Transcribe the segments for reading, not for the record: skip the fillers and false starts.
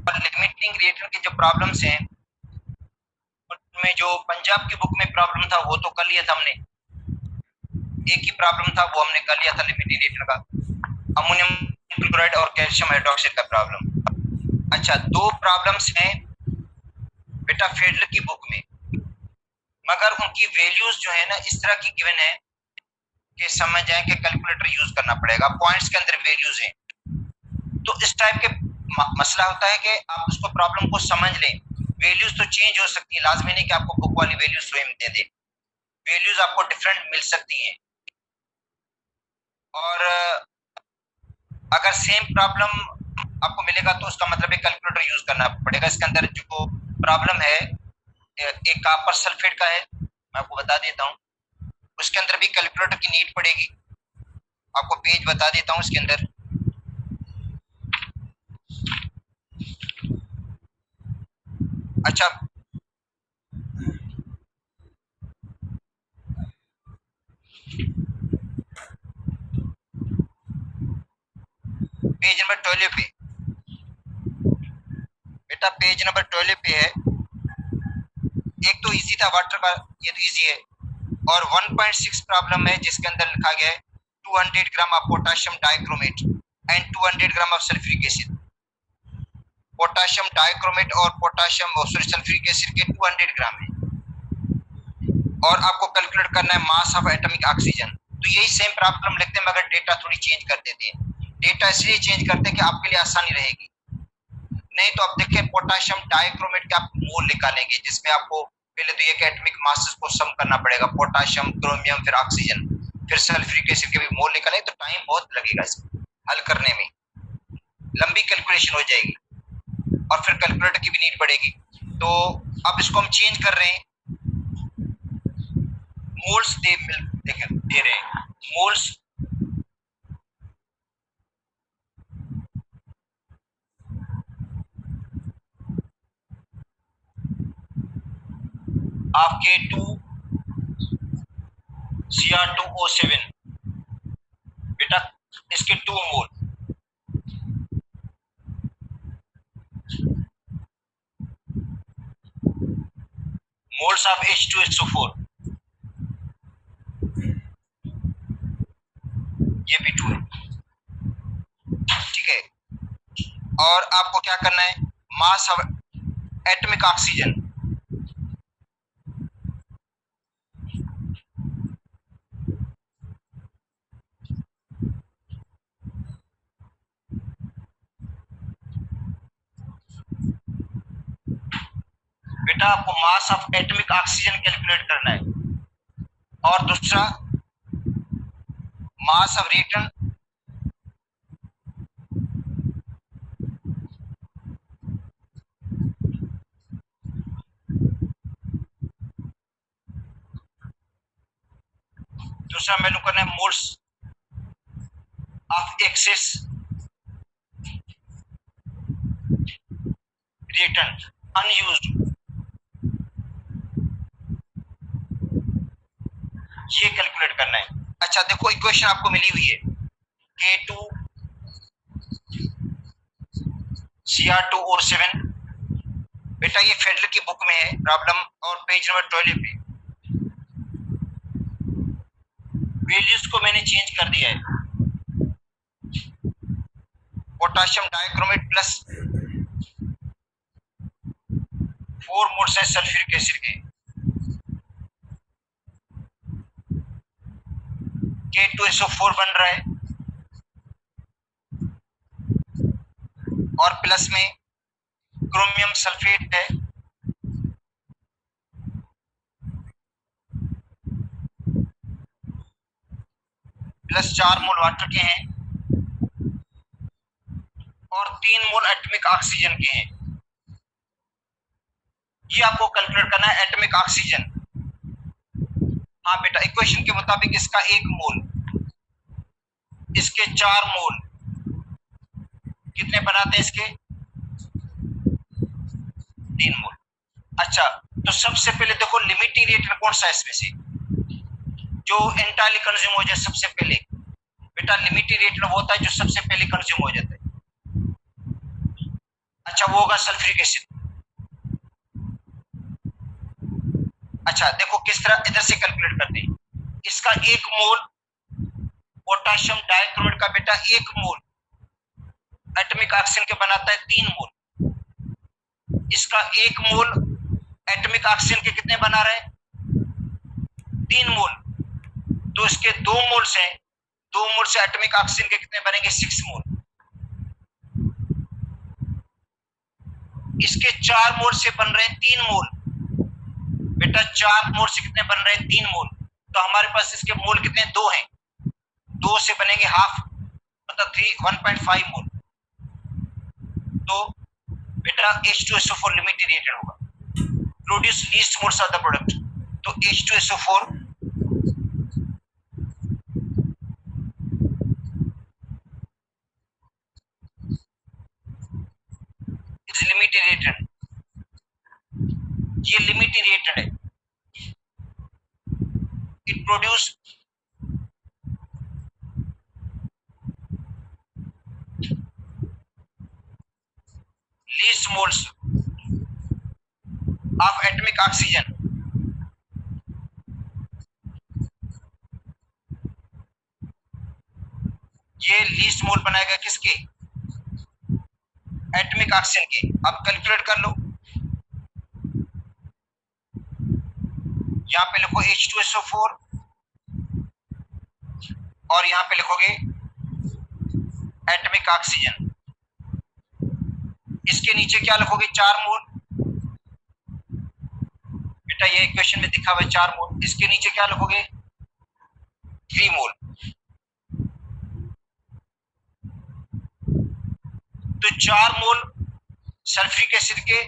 और limiting reactor के जो प्रॉब्लम्स हैं उनमें जो पंजाब की बुक में प्रॉब्लम था वो तो कर लिया था हमने, एक ही प्रॉब्लम था वो हमने कर लिया था लिमिटिंग रिएक्टर का, अमोनियम क्लोराइड और कैल्शियम हाइड्रोक्साइड का प्रॉब्लम। अच्छा, दो प्रॉब्लम्स हैं बेटा फेडलर की बुक में, मगर उनकी वैल्यूज जो है ना इस तरह की गिवन है कि समझ जाए कि कैलकुलेटर यूज करना पड़ेगा, पॉइंट्स के अंदर वैल्यूज हैं। तो इस टाइप के मसला होता है कि आप उसको प्रॉब्लम को समझ लें, वैल्यूज तो चेंज हो सकती है, लाजमी नहीं कि आपको बुक वाली वैल्यूज स्वयं दे दे, वैल्यूज आपको डिफरेंट मिल सकती हैं। और अगर सेम प्रॉब्लम आपको मिलेगा तो उसका मतलब है कैलकुलेटर यूज करना पड़ेगा। इसके अंदर जो प्रॉब्लम है एक कॉपर सल्फेट का है, मैं आपको बता देता हूँ, उसके अंदर भी कैलकुलेटर की नीड पड़ेगी। आपको पेज बता देता हूँ इसके अंदर, अच्छा पेज नंबर 12 पे बेटा, पेज नंबर 12 पे है। एक तो इजी था वाटर का, ये तो इजी है, और 1.6 प्रॉब्लम है जिसके अंदर लिखा गया है 200 gram of potassium dichromate and 200 gram of sulphuric acid. Potassium dichromate और पोटाशियम सॉरी सल्फ्यूरिक एसिड के 200 ग्राम है, और आपको कैलकुलेट करना है मास ऑफ एटॉमिक ऑक्सीजन। तो यही सेम प्रॉब्लम लिखते हैं मगर डेटा थोड़ी चेंज कर देते हैं। डेटा इसलिए चेंज करते हैं कि आपके लिए आसानी रहेगी, नहीं तो आप देखें पोटाशियम डाइक्रोमेट के आप मोल निकालेंगे जिसमें आपको पहले तो ये कि एटॉमिक मासेस को सम करना पड़ेगा, पोटाशियम क्रोमियम फिर ऑक्सीजन फिर सल्फ्यूरिक एसिड के भी मोल निकालें, तो टाइम बहुत लगेगा इसमें हल करने में, लंबी कैलकुलेशन हो जाएगी और फिर कैलकुलेटर की भी नीड पड़ेगी। तो अब इसको हम चेंज कर रहे हैं, मोल्स दे रहे हैं, मोल्स ऑफ K2Cr2O7 बेटा, इसके 2 मोल, मोल्स ऑफ H2SO4 ये भी 2 है, ठीक है। और आपको क्या करना है, मास ऑफ एटॉमिक ऑक्सीजन, बेटा आपको मास ऑफ एटॉमिक ऑक्सीजन कैलकुलेट करना है, और दूसरा मास ऑफ रिएक्टेंट, दूसरा मैंने करना है moles of excess reactant unused, ये कैलकुलेट करना है। अच्छा देखो इक्वेशन आपको मिली हुई है K2Cr2O7 बेटा, ये फेडरल की बुक में है प्रॉब्लम, और पेज नंबर 12 पे वैल्यूज को मैंने चेंज कर दिया है, पोटाशियम डाइक्रोमेट प्लस 4 मोल्स है सल्फ्यूरिक एसिड के, K2SO4 बन रहा है, और प्लस में क्रोमियम सल्फेट है, प्लस 4 मोल वाटर के हैं, और 3 मोल एटॉमिक ऑक्सीजन के हैं। ये आपको कैलकुलेट करना है एटॉमिक ऑक्सीजन। हाँ बेटा, इक्वेशन के मुताबिक इसका 1 मोल, इसके 4 मोल कितने बनाते हैं, इसके 3 मोल। अच्छा, तो सबसे पहले देखो लिमिटिंग रिएक्टर कौन सा है इसमें से जो एंटायरली कंज्यूम हो जाए सबसे पहले, बेटा लिमिटिंग रिएक्टर वो होता है जो सबसे पहले कंज्यूम हो जाता है। अच्छा अच्छा वो होगा सल्फ्यूरिक एसिड। अच्छा देखो किस तरह इधर से कैलकुलेट करते हैं। इसका 1 मोल पोटेशियम डाइक्रोमेट का बेटा 1 मोल एटॉमिक ऑक्सीजन के बनाता है 3 मोल। इसका 1 मोल एटॉमिक ऑक्सीजन के कितने बना रहे हैं? 3 मोल। तो इसके 2 मोल से 2 मोल से एटॉमिक ऑक्सीजन के कितने बनेंगे? 6 मोल। इसके 4 मोल से बन रहे हैं 3 मोल। बेटा 4 मोल से कितने बन रहे हैं? 3 मोल। तो हमारे पास इसके मोल कितने? 2 हैं। 2 से बनेंगे हाफ, मतलब 1.5 मोल। तो बेटा H2SO4 लिमिटेड रिएक्टेड होगा, produce least moles of the product. तो H2SO4 इज लिमिटेड रिएक्टेड, ये लिमिटेड रिएक्टेड है। It produce least moles of atomic oxygen. ये लीस्ट मोल बनाएगा किसके? एटॉमिक ऑक्सीजन के। अब कैलकुलेट कर लो, यहां पे लिखो H2SO4 और यहां पे लिखोगे एटॉमिक ऑक्सीजन। इसके नीचे क्या लिखोगे? 4 मोल। बेटा ये इक्वेशन में दिखा हुआ है 4 मोल। इसके नीचे क्या लिखोगे? 3 मोल। तो 4 मोल सल्फ्यूरिक एसिड के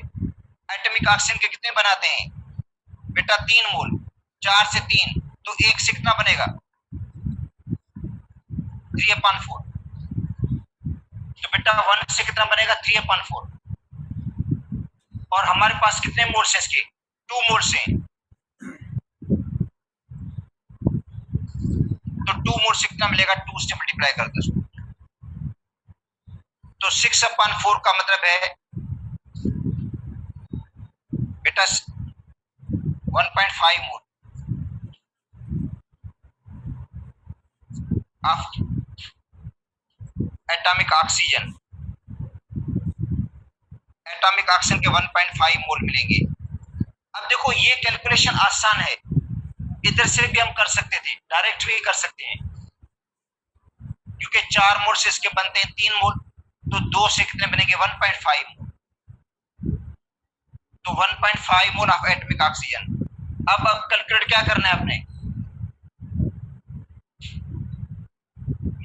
एटॉमिक ऑक्सीजन के कितने बनाते हैं? बेटा 3 मोल। 4 से 3 तो 1 से कितना बनेगा? 3/4। तो बेटा 1 से कितना बनेगा? 3/4। और हमारे पास कितने मोल्स हैं इसके? 2 मोल्स हैं। तो 2 मोल्स से कितना मिलेगा? 2 से मल्टीप्लाई कर दो। तो 6/4 का मतलब है बेटा 1.5 mole of atomic oxygen. Atomic oxygen के 1.5 मोल मिलेंगे। अब देखो ये कैलकुलेशन आसान है, इधर से भी हम कर सकते थे, डायरेक्ट भी कर सकते हैं, क्योंकि 4 मोल से इसके बनते हैं 3 मोल। तो 2 से कितने बनेंगे? 1.5 मोल। तो 1.5 मोल ऑफ एटॉमिक ऑक्सीजन। अब कैलकुलेट क्या करना है आपने?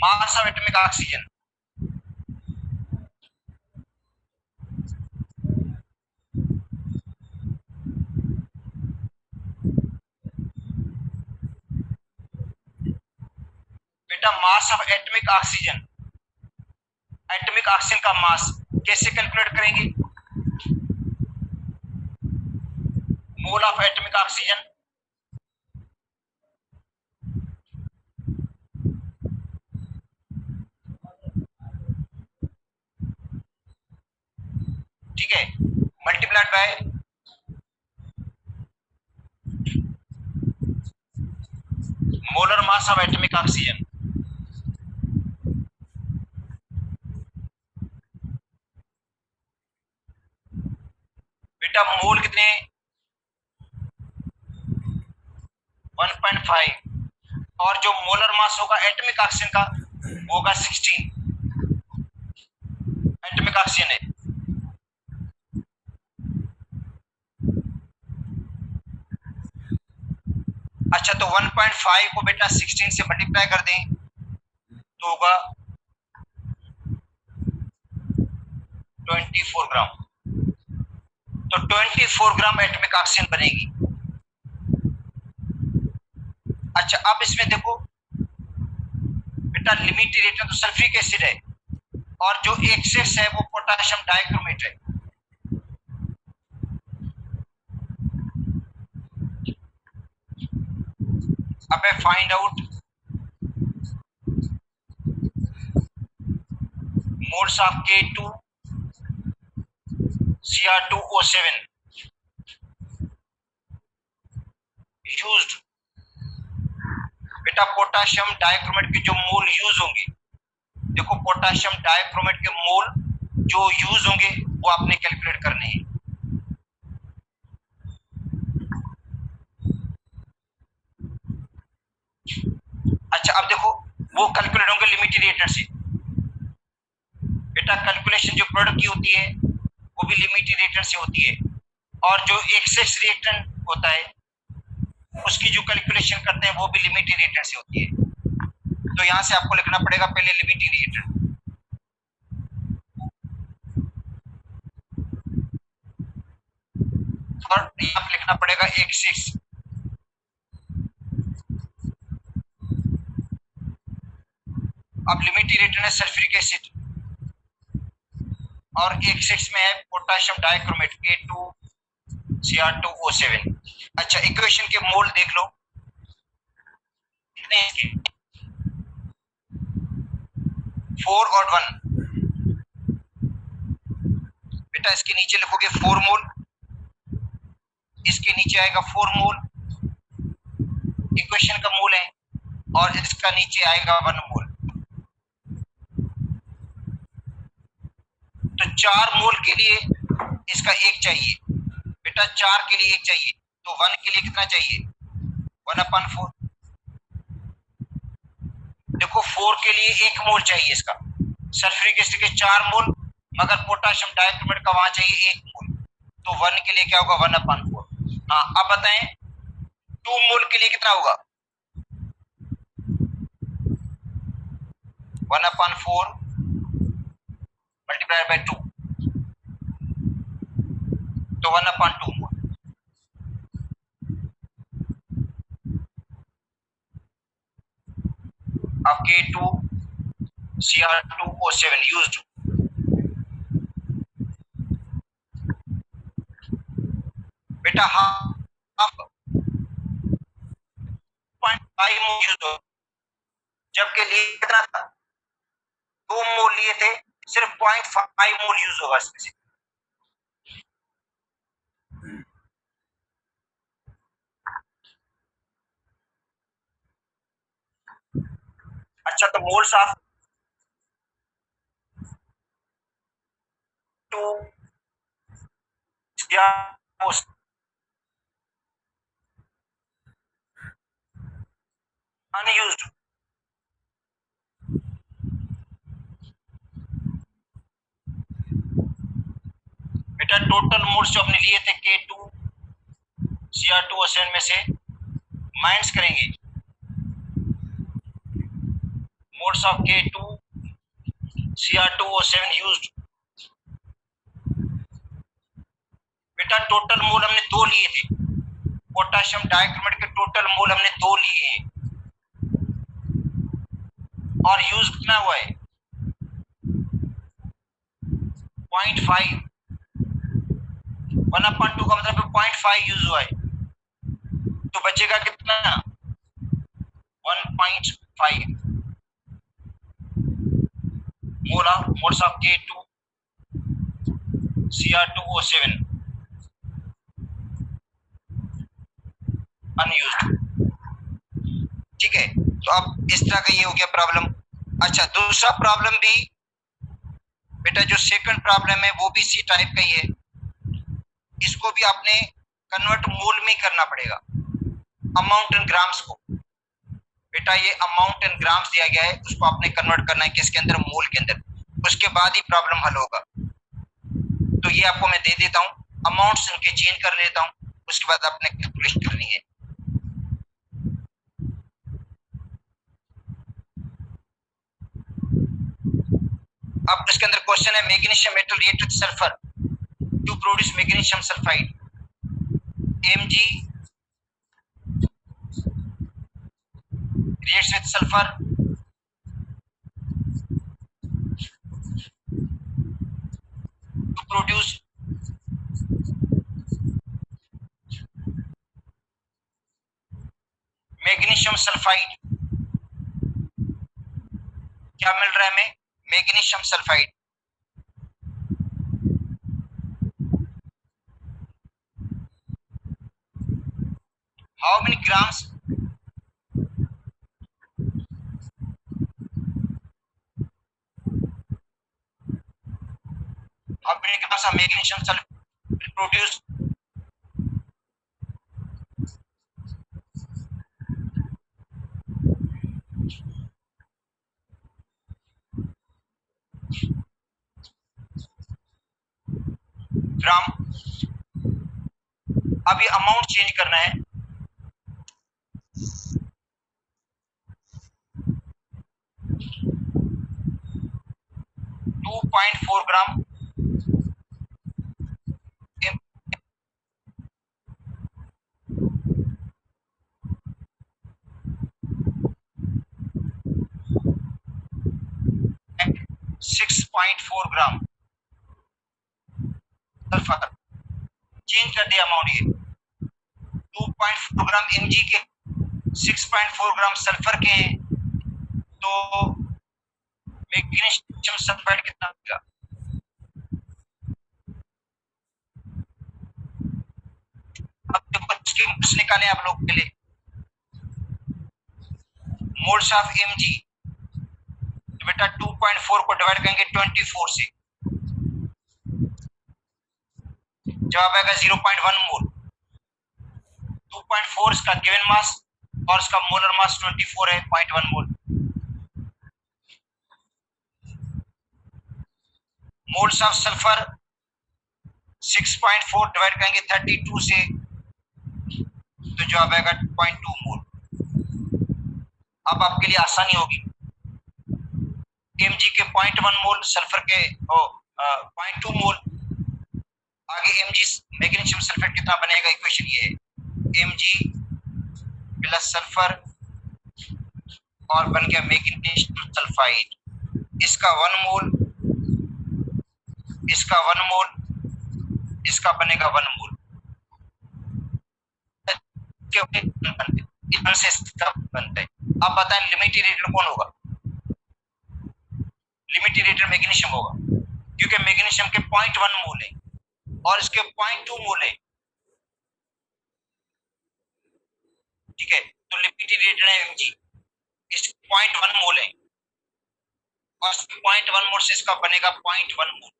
Mass of atomic oxygen. बेटा mass of atomic oxygen, atomic oxygen का मास कैसे कैलकुलेट करेंगे? मोल ऑफ एटॉमिक ऑक्सीजन ठीक है, multiplied by molar mass of atomic oxygen. बेटा मोल कितने? 1.5। और जो मोलर मास होगा एटॉमिक ऑक्सीजन का वो होगा 16। एटॉमिक ऑक्सीजन है। अच्छा तो 1.5 को बेटा 16 से मल्टीप्लाई कर दें तो होगा 24 ग्राम। तो 24 ग्राम एटॉमिक ऑक्सीजन बनेगी। अच्छा अब इसमें देखो बेटा लिमिटेड रेट तो सल्फ्यूरिक एसिड है और जो एक्सेस है वो पोटेशियम डाइक्रोमेट है। अब मैं find out moles of K2 Cr2O7 used. बेटा पोटाशियम डाइक्रोमेट के जो मोल यूज होंगे, देखो पोटाशियम डाइक्रोमेट के मोल जो यूज होंगे वो आपने कैलकुलेट करने हैं। अच्छा अब देखो वो कैलकुलेट होंगे लिमिटेड रिएक्टेंट से। बेटा कैलकुलेशन जो प्रोडक्ट की होती है वो भी लिमिटेड रिएक्टेंट से होती है, और जो एक्सेस रिएक्टेंट होता है उसकी जो कैलकुलेशन करते हैं वो भी लिमिटेड रिएक्टेंट से होती है। तो यहां से आपको लिखना पड़ेगा पहले लिमिटेड रिएक्टेंट, और यहां पे लिखना पड़ेगा एक्सेस। अब लिमिटेड रिएक्टेंट है सल्फ्यूरिक एसिड और एक्सेस में है पोटाशियम डाइक्रोमेट K2Cr2O7। अच्छा इक्वेशन के मोल देख लो कितने हैं इसके, 4 और 1। बेटा इसके नीचे लिखोगे 4 मोल, इसके नीचे आएगा 4 मोल, इक्वेशन का मोल है, और इसका नीचे आएगा 1 मोल। तो 4 मोल के लिए इसका 1 चाहिए, बेटा 4 के लिए 1 चाहिए, तो 1 के लिए कितना चाहिए 1/4। देखो 4 के लिए 1 मोल चाहिए इसका, सल्फ्यूरिक एसिड के 4 मोल, मगर पोटाशियम डाइक्रोमेट का वहां चाहिए 1 मोल, तो 1 के लिए क्या होगा 1/4। हाँ अब बताएं 2 मोल के लिए कितना होगा 1/4 मल्टीप्लाई बाय 2, तो 1/2 मोल। अब K2Cr2O7 यूज्ड। बेटा हाफ 0.5 मोल यूज हो, जबकि लिए कितना था 2 मोल लिए थे, सिर्फ 0.5 मोल यूज होगा इसमें से। अच्छा तो मोल साफ 2 अनयूज्ड। बेटा टोटल मोल्स जो हमने लिए थे K2Cr2O7 में से माइनस करेंगे मोल्स ऑफ K2Cr2O7 यूज्ड। बेटा टोटल मोल हमने 2 लिए थे, पोटाशियम डाइक्रोमेट के टोटल मोल हमने 2 लिए हैं, और यूज कितना हुआ है 0.5। 1/2 का मतलब 0.5 यूज हुआ है, तो बचेगा कितना 1.5 मोल्स ऑफ K2Cr2O7 अनयूज्ड। ठीक है, तो अब इस तरह का ये हो गया प्रॉब्लम। अच्छा दूसरा प्रॉब्लम भी बेटा जो सेकंड प्रॉब्लम है वो भी सी टाइप का ही है, इसको भी आपने कन्वर्ट मोल में करना पड़ेगा अमाउंट इन ग्राम्स को। बेटा ये अमाउंट इन ग्राम्स दिया गया है, उसको आपने कन्वर्ट करना है किसके अंदर मोल के अंदर, उसके बाद ही प्रॉब्लम हल होगा। तो ये आपको मैं दे देता हूँ, अमाउंट्स इनके चेंज कर लेता हूँ, उसके बाद आपने कैलकुलेशन करनी है। अब इसके अंदर क्वेश्चन है magnesium metal react with sulphur to produce magnesium sulphide, Mg reacts with sulfur to produce magnesium sulphide. क्या मिल रहा है हमें magnesium sulphide. How many grams, how many grams of magnesium sulphate produce, gram. अब ये amount change करना है, 2.4 ग्राम 6.4 ग्राम sulphur, change कर दिया अमाउंट। ये 2.4 ग्राम Mg के 6.4 ग्राम सल्फर के हैं, तो मैग्नीशियम सल्फाइड कितना होगा? अब देखो इसके मोल्स निकाले आप लोग के लिए, मोल्स ऑफ Mg, तो बेटा 2.4 को डिवाइड करेंगे 24 से, जवाब आएगा 0.1 मोल। 2.4 इसका गिवन मास और इसका मोलर मास 24 है, 0.1 मोल। मोल्स ऑफ सल्फर 6.4 डिवाइड करेंगे 32 से, तो जवाब आएगा 0.2 मोल। अब आपके लिए आसानी होगी, Mg के 0.1 मोल, सल्फर के 0.2 मोल, आगे Mg मैग्नीशियम सल्फेट कितना बनेगा, इक्वेशन ये है Mg प्लस सल्फर और बन गया मैग्नीशियम सल्फाइड, इसका 1 मोल, इसका 1 मोल, इसका बनेगा 1 मोल। से इसका बनता है। अब बताएं लिमिटिंग रेटर कौन होगा? लिमिटिंग रेटर मैग्नीशियम होगा, क्योंकि मैग्नीशियम के 0.1 मोल है और इसके 0.2 मोल है, ठीक है, तो लिमिटिंग रेटर है Mg, इसके 0.1 मोल है और 0.1 मोल से इसका बनेगा 0.1 मोल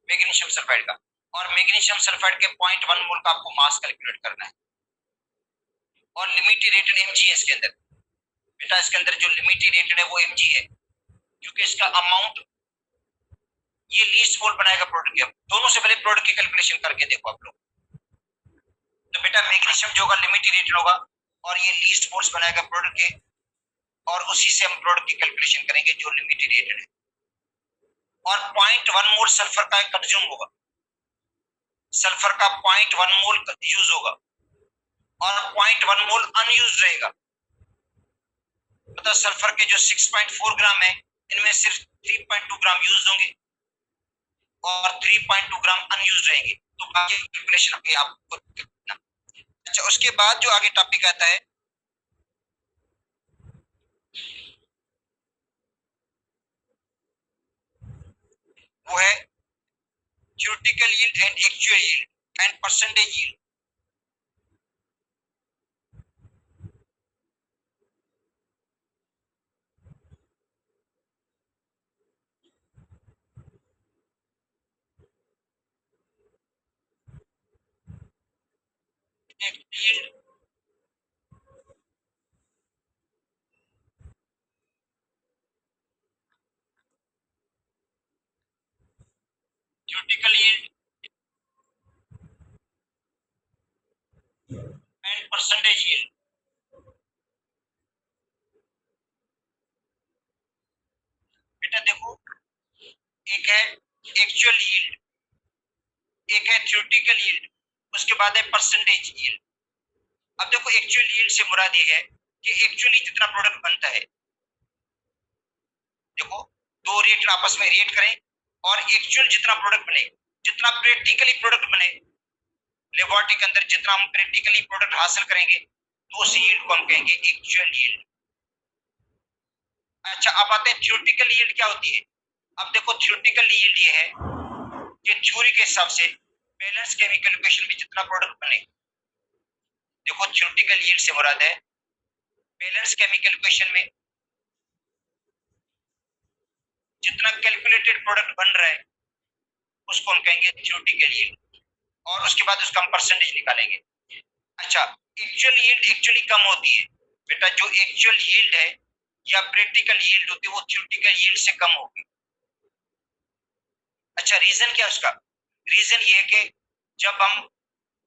मैग्नीशियम सल्फाइड का, और मैग्नीशियम सल्फाइड के 0.1 मोल का आपको मास कैलकुलेट करना है, और लिमिटिंग रेटेड Mg है इसके अंदर। बेटा इसके अंदर जो लिमिटिंग रेटेड है वो Mg है, क्योंकि इसका अमाउंट ये लीस्ट मोल बनाएगा प्रोडक्ट के। दोनों से पहले प्रोडक्ट की कैलकुलेशन करके देखो आप लोग, तो बेटा मैग्नीशियम जो होगा लिमिटिंग रेटेड होगा और ये लीस्ट मोल्स बनाएगा प्रोडक्ट के, और उसी से हम प्रोडक्ट की कैलकुलेशन करेंगे जो लिमिटिंग रेटेड है। और 0.1 मोल सल्फर का कंज्यूम होगा, सल्फर का 0.1 मोल यूज होगा और 0.1 मोल अनयूज रहेगा। मतलब सल्फर के जो 6.4 ग्राम है, इनमें सिर्फ 3.2 ग्राम यूज होंगे और 3.2 ग्राम अनयूज रहेंगे, तो बाकी कैलकुलेशन आगे आपको करना। अच्छा, उसके बाद जो आगे टॉपिक आता है वो है theoretical yield and actual yield and percentage yield। yield theoretical yield and percentage yield। बेटा देखो, एक है एक्चुअल यील्ड, एक है थ्योरेटिकल यील्ड, उसके बाद है परसेंटेज यील्ड। अब देखो एक्चुअल यील्ड से मुराद ये है कि एक्चुअली जितना प्रोडक्ट बनता है, देखो दो रेट आपस में रेट करें और एक्चुअल जितना प्रोडक्ट बने, जितना प्रैक्टिकली प्रोडक्ट बने लेबोरेटरी के अंदर, जितना हम प्रैक्टिकली प्रोडक्ट हासिल करेंगे, तो उस यील्ड को हम कहेंगे एक्चुअल यील्ड। अच्छा, अब आते हैं थ्योरेटिकल यील्ड क्या होती है। अब देखो थ्योरेटिकल यील्ड ये है कि थ्योरी के हिसाब से बैलेंस केमिकल इक्वेशन में जितना प्रोडक्ट बने, देखो थ्योरेटिकल यील्ड से मुराद है बैलेंस केमिकल इक्वेशन में जितना कैलकुलेटेड प्रोडक्ट बन रहा है उसको हम कहेंगे थ्योरेटिकल यील्ड, और उसके बाद उसका हम परसेंटेज निकालेंगे। अच्छा, एक्चुअल यील्ड एक्चुअली कम होती है बेटा, जो एक्चुअल यील्ड है या प्रैक्टिकल यील्ड होती है वो थ्योरेटिकल यील्ड से कम होगी। अच्छा, रीजन क्या है उसका? रीजन ये है कि जब हम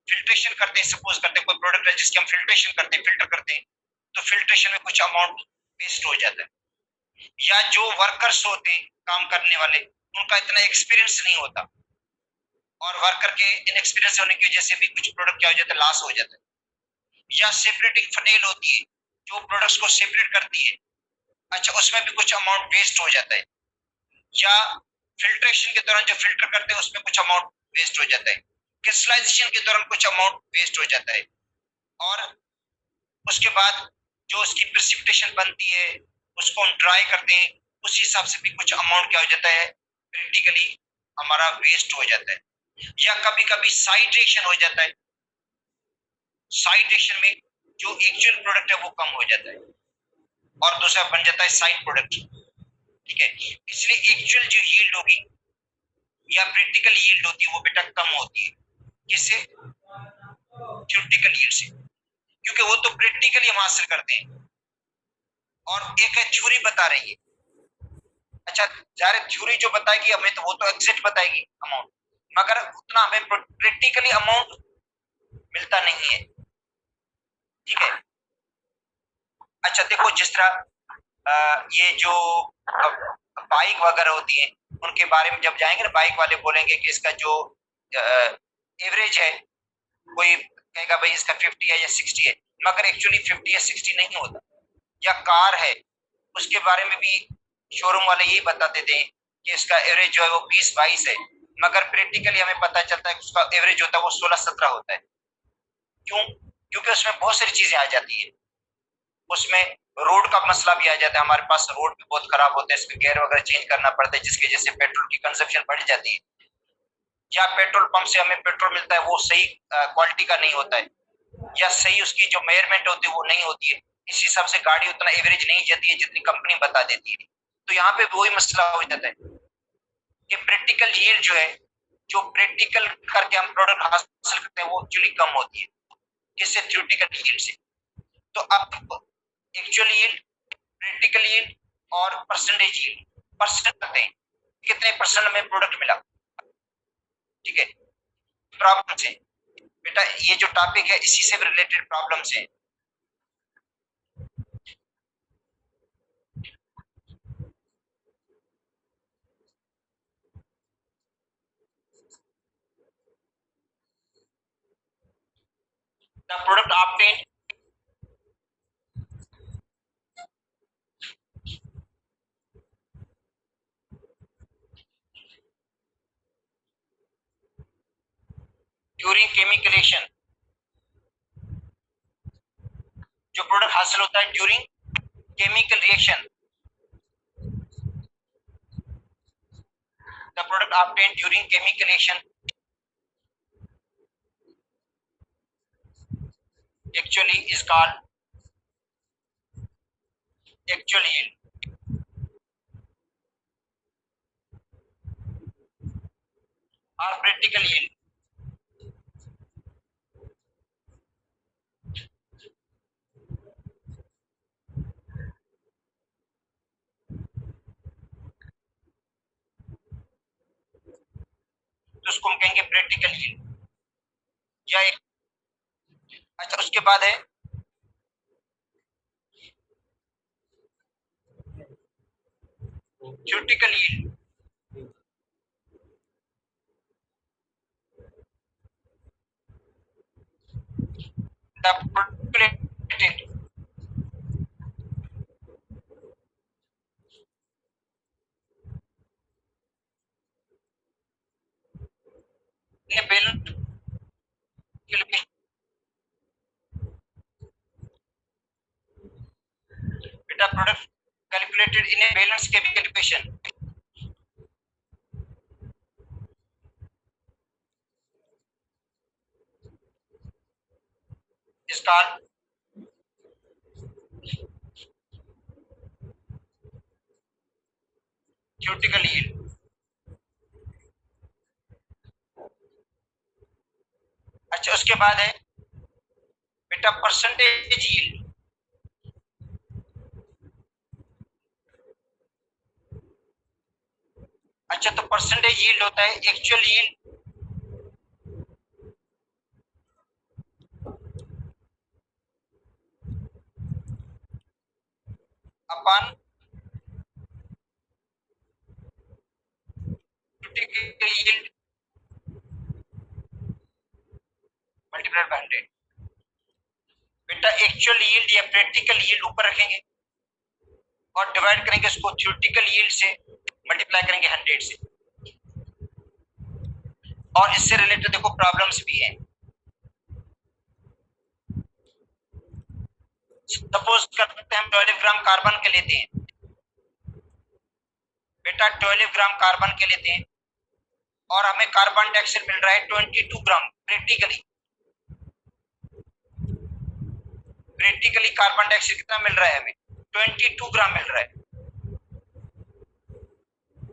फिल्ट्रेशन करते हैं, सपोज करते हैं कोई प्रोडक्ट है जिसके हम फिल्ट्रेशन करते हैं, फिल्टर करते हैं, तो फिल्ट्रेशन में कुछ अमाउंट वेस्ट हो जाता है, या जो वर्कर्स होते हैं काम करने वाले उनका इतना एक्सपीरियंस नहीं होता, और वर्कर के इनएक्सपीरियंस होने की वजह से भी कुछ प्रोडक्ट क्या हो जाता है, लॉस हो जाता है। या सेपरेटिंग फनेल होती है जो प्रोडक्ट्स को सेपरेट करती है, अच्छा उसमें भी कुछ अमाउंट वेस्ट हो जाता है। या फिल्ट्रेशन के दौरान जो फिल्टर करते हैं उसमें कुछ अमाउंट वेस्ट हो जाता है। क्रिस्टलाइजेशन के दौरान कुछ अमाउंट वेस्ट हो जाता है, और उसके बाद जो उसकी प्रेसिपिटेशन बनती है उसको हम ड्राई करते हैं, उस हिसाब से भी कुछ अमाउंट क्या हो जाता है, प्रैक्टिकली हमारा वेस्ट हो जाता है। या कभी कभी साइड रिएक्शन हो जाता है, साइड रिएक्शन में जो एक्चुअल प्रोडक्ट है वो कम हो जाता है और दूसरा बन जाता है साइड प्रोडक्ट। ठीक है, इसलिए एक्चुअल जो यील्ड होगी या प्रैक्टिकल यील्ड होती है वो बेटा कम होती है, किससे? थ्योरेटिकल यील्ड से, क्योंकि वो तो प्रैक्टिकली हम हासिल करते हैं और एक है थ्योरी बता रही है। अच्छा, जारे थ्योरी जो बताएगी हमें तो वो तो एग्जैक्ट बताएगी अमाउंट, मगर उतना हमें प्रैक्टिकली अमाउंट मिलता नहीं है। ठीक है, अच्छा देखो जिस तरह ये जो बाइक वगैरह होती है उनके बारे में जब जाएंगे ना, बाइक वाले बोलेंगे कि इसका जो एवरेज है, कोई कहेगा भाई इसका 50 है या 60 है, मगर एक्चुअली 50 या 60 नहीं होता। या कार है उसके बारे में भी शोरूम वाले यही बताते थे कि इसका एवरेज जो है वो 20-22 है, मगर प्रैक्टिकली हमें पता चलता है कि उसका एवरेज होता है वो 16-17 होता है। क्यों? क्योंकि उसमें बहुत सारी चीजें आ जाती है, उसमें रोड का मसला भी आ जाता है, हमारे पास रोड भी बहुत खराब होते हैं, इसमें गेयर वगैरह चेंज करना पड़ता है जिसकी वजह से पेट्रोल की कंजप्शन बढ़ जाती है। या पेट्रोल पंप से हमें पेट्रोल मिलता है वो सही क्वालिटी का नहीं होता है, या सही उसकी जो मेजरमेंट होती है वो नहीं होती है, इस हिसाब से गाड़ी उतना एवरेज नहीं जाती है जितनी कंपनी बता देती है। तो यहाँ पे वही मसला हो जाता है कि प्रैक्टिकल यील्ड जो है, जो प्रैक्टिकल करके हम प्रोडक्ट हासिल करते हैं वो एक्चुअली कम होती है, किससे? थ्योरेटिकल यील्ड से। तो अब एक्चुअल यील्ड, प्रैक्टिकल यील्ड और परसेंटेज यील्ड, परसेंट करते हैं कितने परसेंट में प्रोडक्ट मिला। ठीक है, प्रॉब्लम्स है बेटा, ये जो टॉपिक है इसी से रिलेटेड प्रॉब्लम्स है। The product obtained during chemical reaction, जो प्रोडक्ट हासिल होता है during chemical reaction, the product obtained during chemical reaction actually is called actual yield or practical yield। तो उसको हम कहेंगे प्रैक्टिकल यील्ड या एक। अच्छा, उसके बाद है theoretical yield. The calculated in balance बेटा, product calculated in a balance chemical equation. is called theoretical yield. अच्छा, उसके बाद है बेटा परसेंटेज यील्ड। अच्छा, तो परसेंटेज यील्ड होता है actual yield upon theoretical yield multiplied by 100। बेटा एक्चुअल यील्ड या प्रैक्टिकल यील्ड ऊपर रखेंगे और डिवाइड करेंगे उसको थ्योरेटिकल यील्ड से, मल्टीप्लाई करेंगे 100 से। और इससे रिलेटेड देखो प्रॉब्लम्स भी हैं। सपोज करते हैं हम 12 ग्राम कार्बन के लेते हैं बेटा, 12 ग्राम कार्बन के लेते हैं और हमें कार्बन डाइऑक्साइड मिल रहा है 22 ग्राम प्रैक्टिकली। प्रैक्टिकली कार्बन डाइऑक्साइड कितना मिल रहा है हमें? 22 ग्राम मिल रहा है।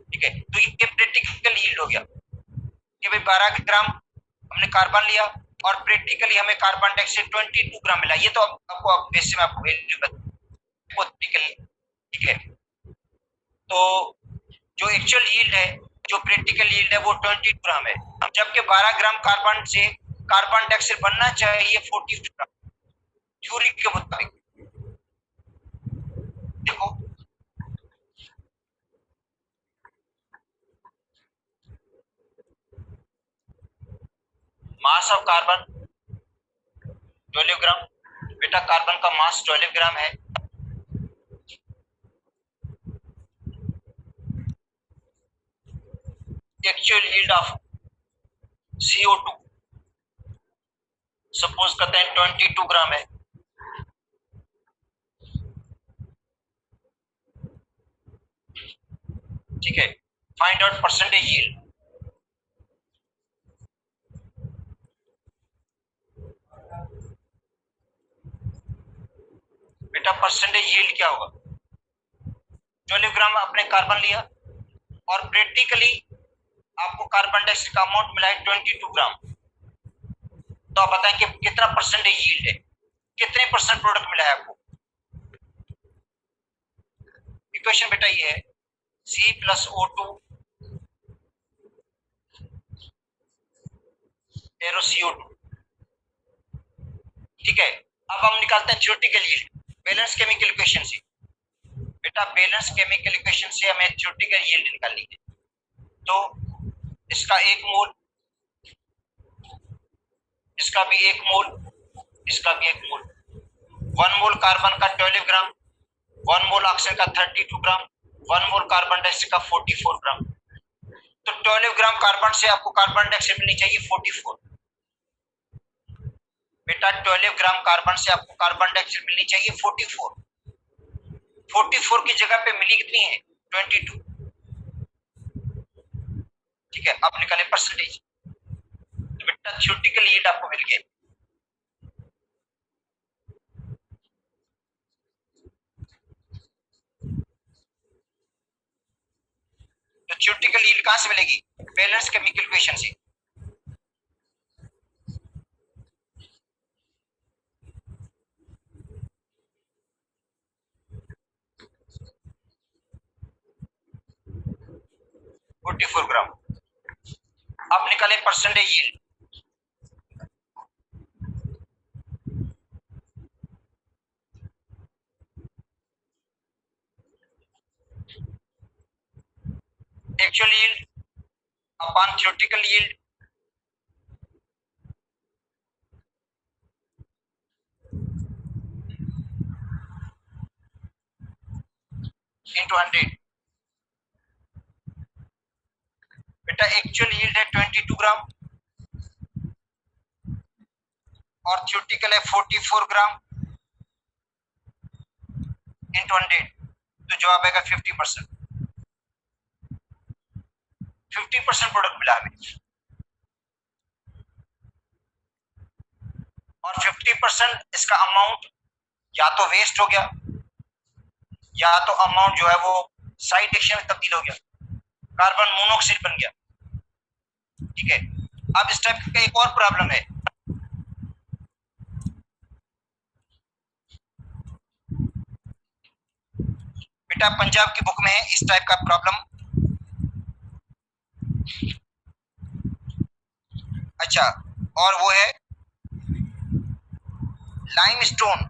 ठीक है, तो ये प्रैक्टिकल यील्ड हो गया कि भाई 12 ग्राम हमने कार्बन लिया और प्रैक्टिकली हमें कार्बन डाइऑक्साइड 22 ग्राम मिला। ये तो आपको वैसे में आपको वैल्यू प्रैक्टिकली। ठीक है, तो जो एक्चुअल यील्ड है, जो प्रैक्टिकल यील्ड है वो 22 ग्राम है, जबकि 12 ग्राम कार्बन से कार्बन डाइऑक्साइड बनना चाहिए 40 ग्राम थ्योरी के मुताबिक। देखो मास ऑफ कार्बन 12 ग्राम। बेटा कार्बन का मास 12 ग्राम है। Actual yield of CO2 suppose करते हैं 22 ग्राम है। ठीक है, फाइंड आउट परसेंटेज यील्ड। बेटा परसेंटेज यील्ड क्या होगा? 12 ग्राम आपने कार्बन लिया और प्रैक्टिकली आपको कार्बन डाइऑक्साइड का अमाउंट मिला है 22 ग्राम। तो आप बताएं कि कितना परसेंटेज यील्ड है, कितने परसेंट प्रोडक्ट मिला है आपको? इक्वेशन बेटा ये है C plus O2 arrow CO2। ठीक है, अब हम निकालते हैं theoretical yield balance chemical equation से। बेटा बैलेंस केमिकल इक्वेशन से हमें थ्योरेटिकल यील्ड निकालनी है। तो इसका 1 मोल, इसका भी 1 मोल, इसका भी 1 मोल। 1 मोल कार्बन का 12 ग्राम, 1 मोल ऑक्सीजन का 32 ग्राम, 1 मोल कार्बन डाइऑक्साइड का 44 ग्राम। तो 12 ग्राम कार्बन से आपको कार्बन डाइऑक्साइड मिलनी चाहिए 44। बेटा 12 ग्राम कार्बन से आपको कार्बन डाइऑक्साइड मिलनी चाहिए 44। 44 की जगह पे मिली कितनी है? 22। ठीक है, अब निकाले परसेंटेज। तो बेटा थ्योरेटिकल यील्ड आपको मिल गई। तो थ्योरेटिकल यील्ड कहां से मिलेगी? बैलेंस केमिकल इक्वेशन से। फोर्टी 44 ग्राम। अब निकाले percentage yield. Actual yield upon theoretical yield into 100। बेटा एक्चुअल यील्ड है 22 ग्राम और थ्योरेटिकल है 44 ग्राम इंटू 100। तो जवाब आएगा 50%। 50% प्रोडक्ट मिला हमें। और 50% इसका अमाउंट या तो वेस्ट हो गया या तो अमाउंट जो है वो साइड एक्शन में तब्दील हो गया, कार्बन मोनोऑक्साइड बन गया। ठीक है, अब इस टाइप का एक और प्रॉब्लम है, बेटा पंजाब की बुक में है इस टाइप का प्रॉब्लम। अच्छा, और वो है लाइमस्टोन।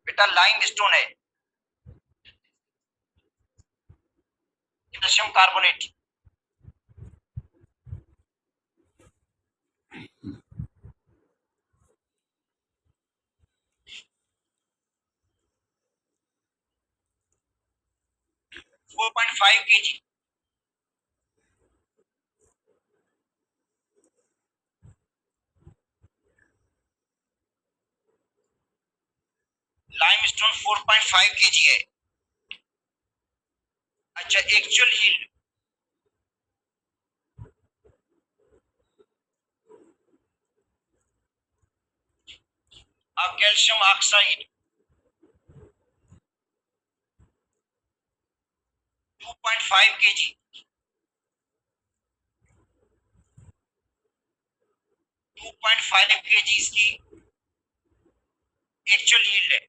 बेटा लाइमस्टोन है calcium carbonate. Four point five के जी। लाइमस्टोन 4.5 kg है। अच्छा, एक्चुअल यील्ड अब कैल्शियम ऑक्साइड 2.5 kg, 2.5 kg इसकी एक्चुअल यील्ड है।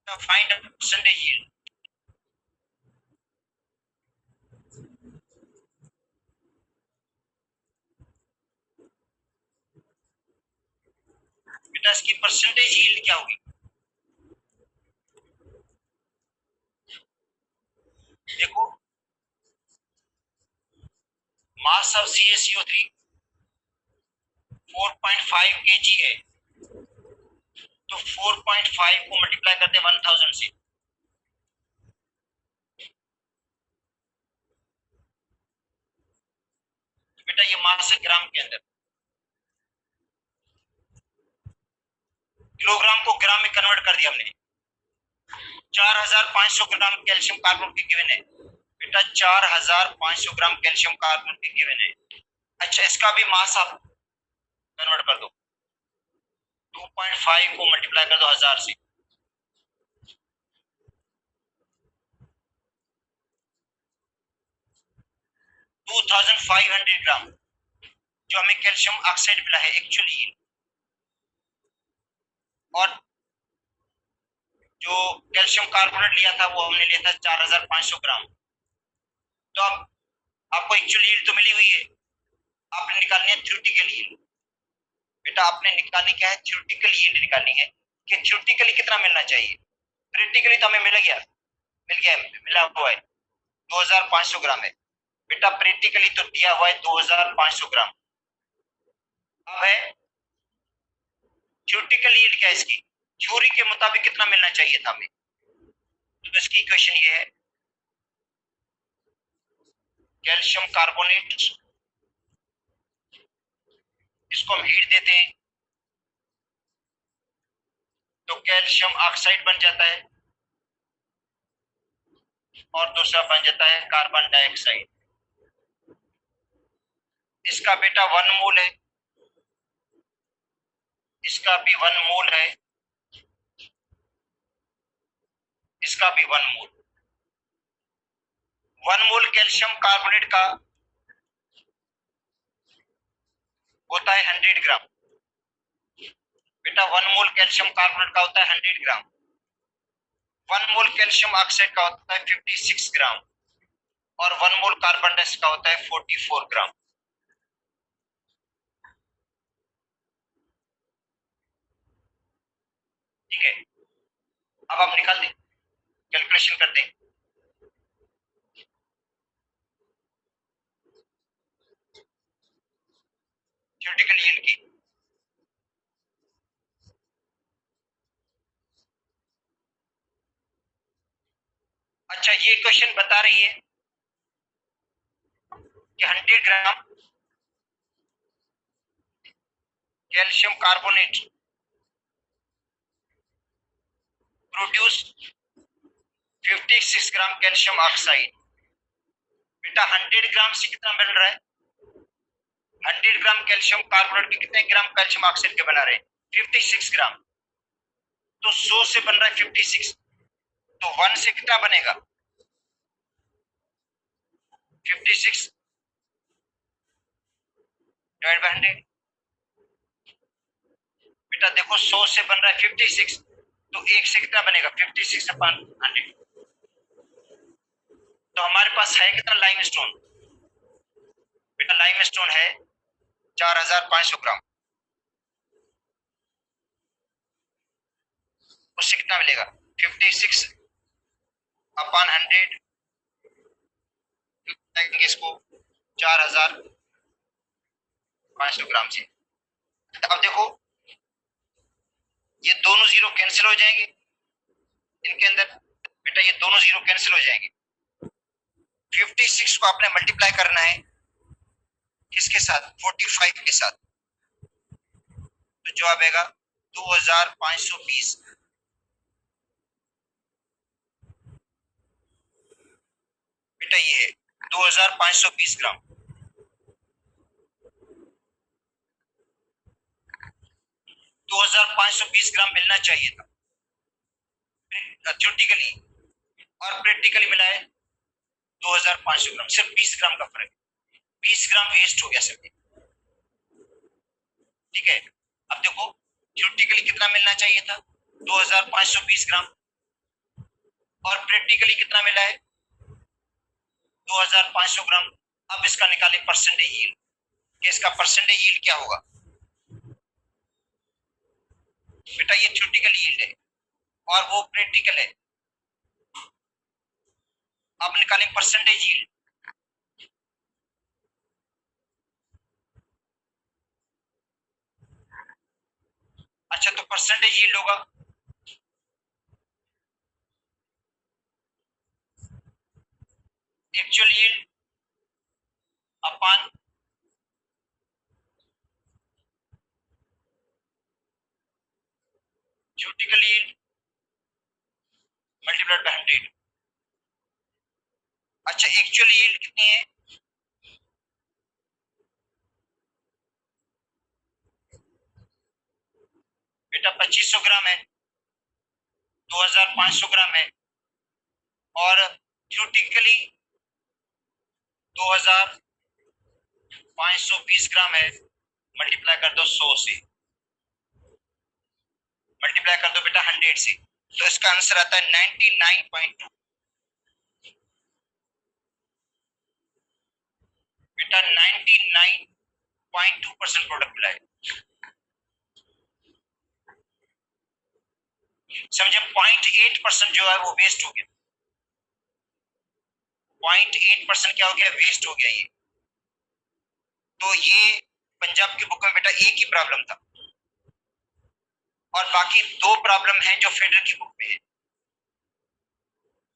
Find percentage yield. बेटा इसकी परसेंटेज यील्ड क्या होगी? देखो, मास ऑफ CaCO3 4.5 kg है, तो 4.5 को मल्टीप्लाई करते 1000 से। तो बेटा ये मास है ग्राम के अंदर, किलोग्राम को ग्राम में कन्वर्ट कर दिया हमने। 4500 ग्राम कैल्शियम कार्बोनेट की गिवन है बेटा, 4500 ग्राम कैल्शियम कार्बोनेट की गिवन है। अच्छा, इसका भी मास आप कन्वर्ट कर दो, 2.5 को मल्टीप्लाई कर दो 1000 से। 2500 ग्राम जो हमें कैल्शियम ऑक्साइड मिला है एक्चुअली, और जो कैल्शियम कार्बोनेट लिया था वो हमने लिया था 4500 ग्राम। तो अब आपको एक्चुअली यील्ड तो मिली हुई है, आपने निकालनी है थ्योरेटिकल यील्ड। बेटा आपने निकालनी क्या है? थ्योरेटिकल यील्ड निकालनी है कि थ्योरेटिकली कितना मिलना चाहिए। प्रैक्टिकली तो हमें मिल गया, मिला हुआ है 2500 ग्राम है। बेटा प्रैक्टिकली तो दिया हुआ है 2500 ग्राम। अब है थ्योरेटिकल यील्ड क्या है इसकी, थ्योरी के मुताबिक कितना मिलना चाहिए था हमें। तो इसकी इक्वेशन ये है, कैल्शियम कार्बोनेट, इसको हम हीट देते हैं तो कैल्शियम ऑक्साइड बन जाता है, और दूसरा बन जाता है कार्बन डाइऑक्साइड। इसका बेटा 1 मोल है, इसका भी 1 मोल है, इसका भी 1 मोल। 1 मोल कैल्शियम कार्बोनेट का होता है 100 ग्राम। बेटा 1 मोल कैल्शियम कार्बोनेट का होता है 100 ग्राम। 1 मोल कैल्शियम ऑक्साइड का होता है 56 ग्राम, और 1 मोल कार्बन डाइऑक्साइड का होता है 44 ग्राम। ठीक है, अब आप निकाल दें, कैलकुलेशन कर दें। थ्योरेटिकल यील्ड की अच्छा, ये क्वेश्चन बता रही है कि 100 ग्राम कैल्शियम कार्बोनेट प्रोड्यूस 56 ग्राम कैल्शियम ऑक्साइड। बेटा 100 ग्राम से कितना मिल रहा है? 100 ग्राम कैल्शियम कार्बोनेट के कितने ग्राम कैल्शियम ऑक्साइड के बना रहे हैं? 56 ग्राम। तो 100 से बन रहा है 56, तो 1 से कितना बनेगा? 56 डिवाइड बाय 100। बेटा देखो 100 से बन रहा है 56, तो 1 से कितना बनेगा? 56 अपॉन 100। तो हमारे पास है कितना लाइमस्टोन? बेटा लाइमस्टोन है 4500 ग्राम। उससे कितना मिलेगा? 56 अपॉन 100, इसको 4500 ग्राम से। अब देखो ये दोनों जीरो कैंसिल हो जाएंगे इनके अंदर। बेटा ये दोनों जीरो कैंसिल हो जाएंगे। 56 को आपने मल्टीप्लाई करना है किसके साथ? 45 के साथ। तो जवाब आएगा 2520। बेटा ये है 2520 ग्राम। 2520 ग्राम मिलना चाहिए था थ्योरेटिकली, और प्रैक्टिकली मिला है 2500 ग्राम। सिर्फ 20 ग्राम का फर्क है, 20 ग्राम वेस्ट हो गया सर। ठीक है, अब देखो थ्योरेटिकली कितना मिलना चाहिए था? 2520 ग्राम, और प्रैक्टिकली कितना मिला है? 2500 ग्राम। अब इसका निकाले परसेंटेज यील्ड, कि इसका परसेंटेज यील्ड क्या होगा? बेटा ये थ्योरेटिकल यील्ड है और वो प्रैक्टिकल है। अब निकालें परसेंटेज यील्ड। अच्छा, तो परसेंटेज यील्ड होगा actual yield upon theoretical yield multiplied by 100। अच्छा, एक्चुअल यील्ड कितनी है? बेटा 2500 ग्राम है, 2500 ग्राम है, और थ्योरेटिकली 2520 ग्राम है। मल्टीप्लाई कर दो 100 से, मल्टीप्लाई कर दो बेटा 100 से, तो इसका आंसर आता है 99.2। बेटा 99.2% प्रोडक्ट मिला है। समझे? 0.8% जो है वो वेस्ट हो गया। 0.8% क्या हो गया? वेस्ट हो गया ये। तो ये पंजाब की बुक में बेटा एक ही प्रॉब्लम था, और बाकी दो प्रॉब्लम है जो फेडरल की बुक में है।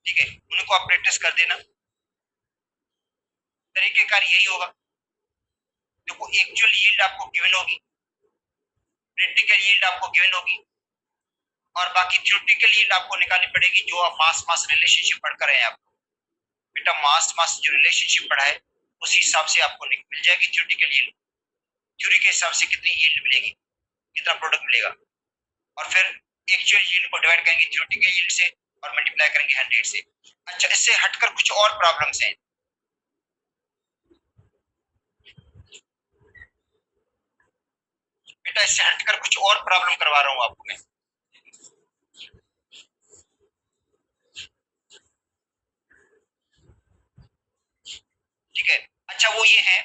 ठीक है, उनको आप प्रैक्टिस कर देना। तरीकेकार यही होगा। देखो एक्चुअल यील्ड आपको गिवन होगी, प्रैक्टिकल यील्ड आपको गिवन होगी, और बाकी थ्योरेटिकल यील्ड आपको निकालनी पड़ेगी जो आप मास मास रिलेशनशिप पढ़कर रहे हैं। आप बेटा मास मास जो रिलेशनशिप पढ़ा है उसी हिसाब से आपको मिल जाएगी थ्योरेटिकल यील्ड। थ्योरी के हिसाब से कितनी यील्ड मिलेगी, कितना प्रोडक्ट मिलेगा, और फिर एक्चुअल यील्ड को डिवाइड करेंगे थ्योरेटिकल यील्ड से और मल्टीप्लाई करेंगे 100 से। अच्छा, इससे हटकर कुछ और प्रॉब्लम्स हैं। बेटा इससे हटकर कुछ और प्रॉब्लम करवा रहा हूं आपको मैं। ठीक है, अच्छा वो ये है,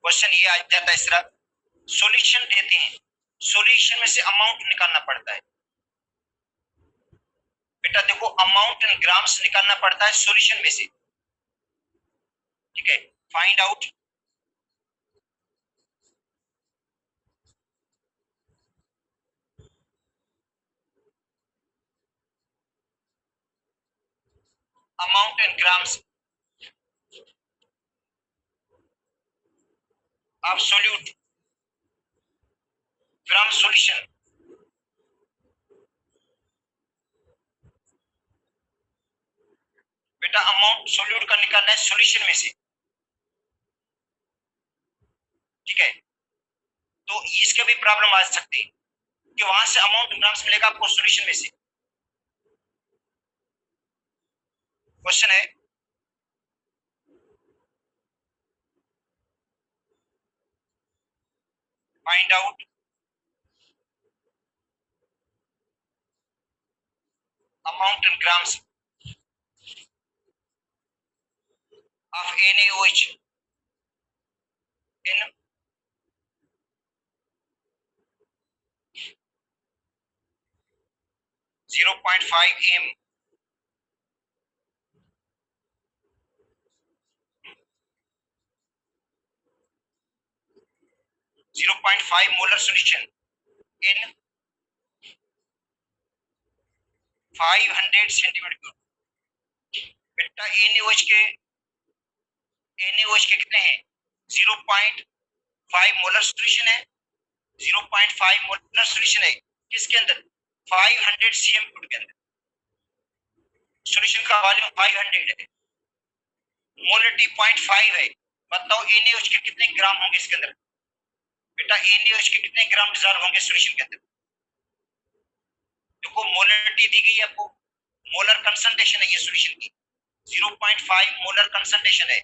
क्वेश्चन ये आ जाता है इस तरह, सॉल्यूशन देते हैं, सॉल्यूशन में से अमाउंट निकालना पड़ता है। बेटा देखो अमाउंट इन ग्राम्स निकालना पड़ता है सॉल्यूशन में से। ठीक है, find out amount in grams of solute gram solution. बेटा अमाउंट सोल्यूट का निकालना है सॉल्यूशन में से, ठीक है। तो इसके भी प्रॉब्लम आ सकती है कि वहां से अमाउंट ग्राम्स मिलेगा आपको सॉल्यूशन में से। क्वेश्चन है find out amount in grams of NaOH in 0.5 m 0.5 molar solution in 500 centimetre cube. बेटा NaOH के कितने हैं? 0.5 मोलर सॉल्यूशन है, 0.5 मोलर सॉल्यूशन है किसके अंदर? 500 cm क्यूब के अंदर। सॉल्यूशन का वॉल्यूम 500 है, मोलरिटी 0.5 है। बताओ NaOH के कितने ग्राम होंगे इसके अंदर? बेटा NaOH के कितने ग्राम डिजॉल्व होंगे सॉल्यूशन के अंदर? देखो मोलरिटी दी गई है आपको, मोलर कंसंट्रेशन है ये सॉल्यूशन की, 0.5 मोलर कंसंट्रेशन है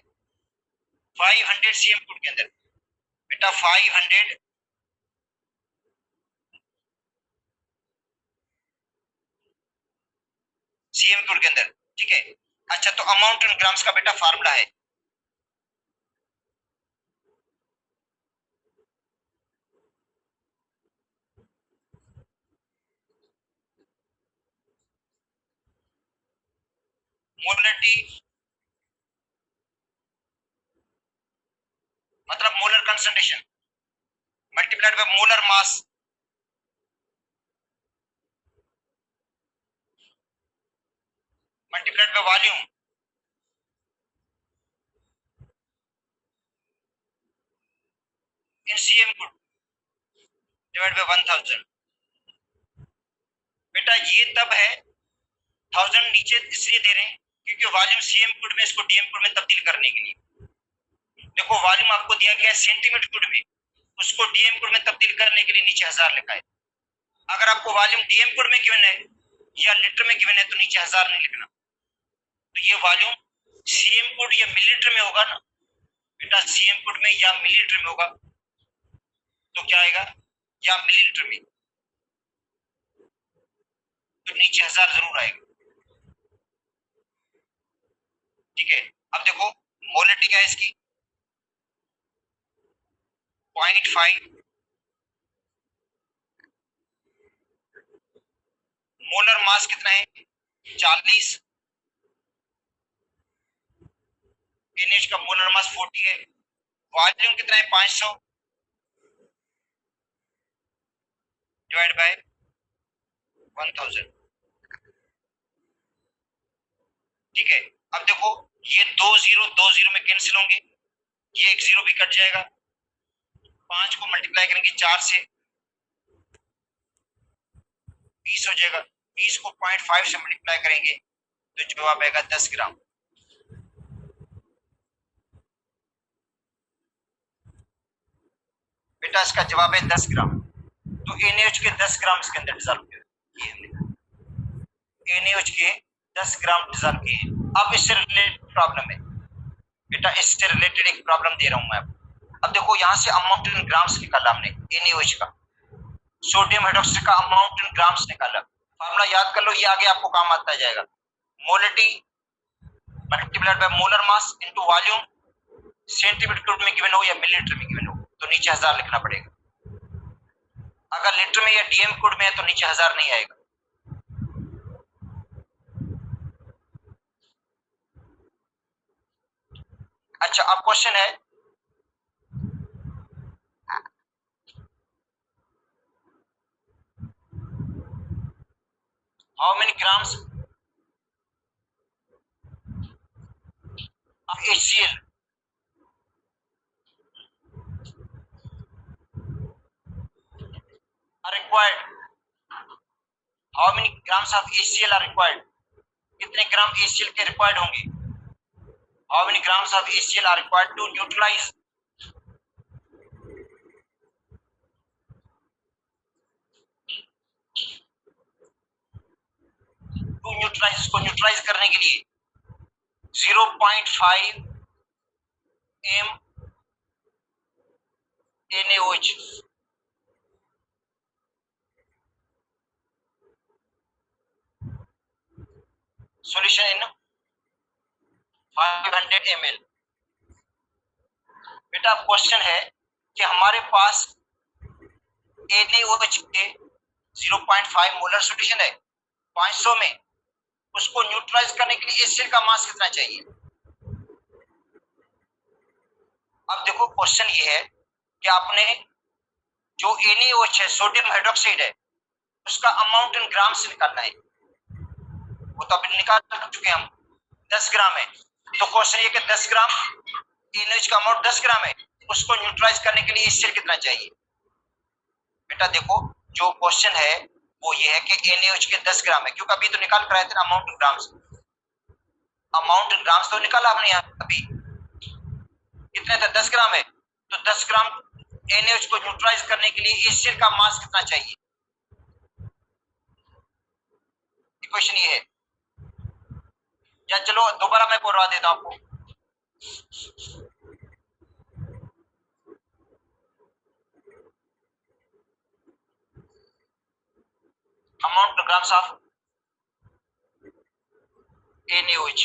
500 cm क्यूब के अंदर। बेटा 500 cm क्यूब के अंदर, ठीक है। अच्छा तो अमाउंट इन ग्राम्स का बेटा फार्मूला है मोलरिटी मतलब molar concentration multiplied by molar mass multiplied by volume in cm cube divide by 1000। बेटा ये तब है 1000 नीचे इसलिए दे रहे हैं क्योंकि वॉल्यूम cm क्यूब में इसको dm क्यूब में तब्दील करने के लिए। देखो वॉल्यूम आपको दिया गया है सेंटीमीटर क्यूब में, उसको dm क्यूब में तब्दील करने के लिए नीचे 1000 लिखा है। अगर आपको वॉल्यूम dm क्यूब में गिवन है या लीटर में गिवन है तो नीचे 1000 नहीं लिखना। तो ये वॉल्यूम cm क्यूब या मिलीलीटर में होगा ना बेटा, cm क्यूब में या मिलीलीटर में होगा तो क्या आएगा? या मिलीलीटर में, तो नीचे 1000 जरूर आएगा, ठीक है। अब देखो मोलरिटी क्या है इसकी 0.5, मोलर मास कितना है 40, NH का मोलर मास 40 है, वॉल्यूम कितना है 500 डिवाइड बाय 1000, ठीक है। अब देखो ये 2 0 में कैंसिल होंगे, ये एक 0 भी कट जाएगा, 5 को मल्टीप्लाई करेंगे 4 से 20 हो जाएगा, 20 को 0.5 से मल्टीप्लाई करेंगे तो जवाब आएगा 10 ग्राम। बेटा इसका जवाब है 10 ग्राम। तो NaOH के 10 ग्राम इसके अंदर डिजॉल्व किए, NaOH के 10 ग्राम डिजॉल्व किए। अब इससे रिलेटेड प्रॉब्लम है बेटा, इससे रिलेटेड एक प्रॉब्लम दे रहा हूं मैं आपको। अब देखो यहां से अमाउंट इन ग्राम्स निकाला हमने NaOH का, सोडियम हाइड्रोक्साइड का अमाउंट इन ग्राम्स निकाला। फार्मूला याद कर लो, ये आगे आपको काम आता जाएगा। Molarity multiplied by molar mass into volume, centimetre cube में गिवन हो या मिलीलीटर में गिवन हो तो नीचे 1000 लिखना पड़ेगा। अगर लीटर में या dm क्यूब में है तो नीचे 1000 नहीं आएगा। अच्छा अब क्वेश्चन है how many grams of HCl are required, how many grams of HCl are required, कितने ग्राम HCl के रिक्वायर्ड होंगे How many grams of HCl are required to neutralize? इसको न्यूट्रलाइज करने के लिए 0.5 m NaOH. Solution in 500 ml. बेटा question है कि हमारे पास NaOH के 0.5 मोलर सॉल्यूशन है 500 में, उसको न्यूट्रलाइज करने के लिए एसिड का मास कितना चाहिए? अब देखो क्वेश्चन ये है कि आपने जो NaOH है सोडियम हाइड्रोक्साइड है उसका अमाउंट इन ग्राम से निकालना है। वो तो अभी निकाल चुके हम 10 ग्राम है, तो क्वेश्चन ये कि 10 ग्राम NaOH का अमाउंट 10 ग्राम है, उसको न्यूट्रलाइज करने के लिए एसिड कितना चाहिए? बेटा देखो जो क्वेश्चन है वो ये है कि NaOH के 10 ग्राम है, क्योंकि अभी तो निकाल कर आए थे amount in grams, amount in grams तो निकाला आपने यहाँ अभी कितने थे 10 ग्राम है, तो 10 ग्राम NaOH को न्यूट्रलाइज करने के लिए एसिड का मास कितना चाहिए? क्वेश्चन ये है, या चलो दोबारा मैं करवा देता हूं आपको। अमाउंट ग्राम्स ऑफ NaOH,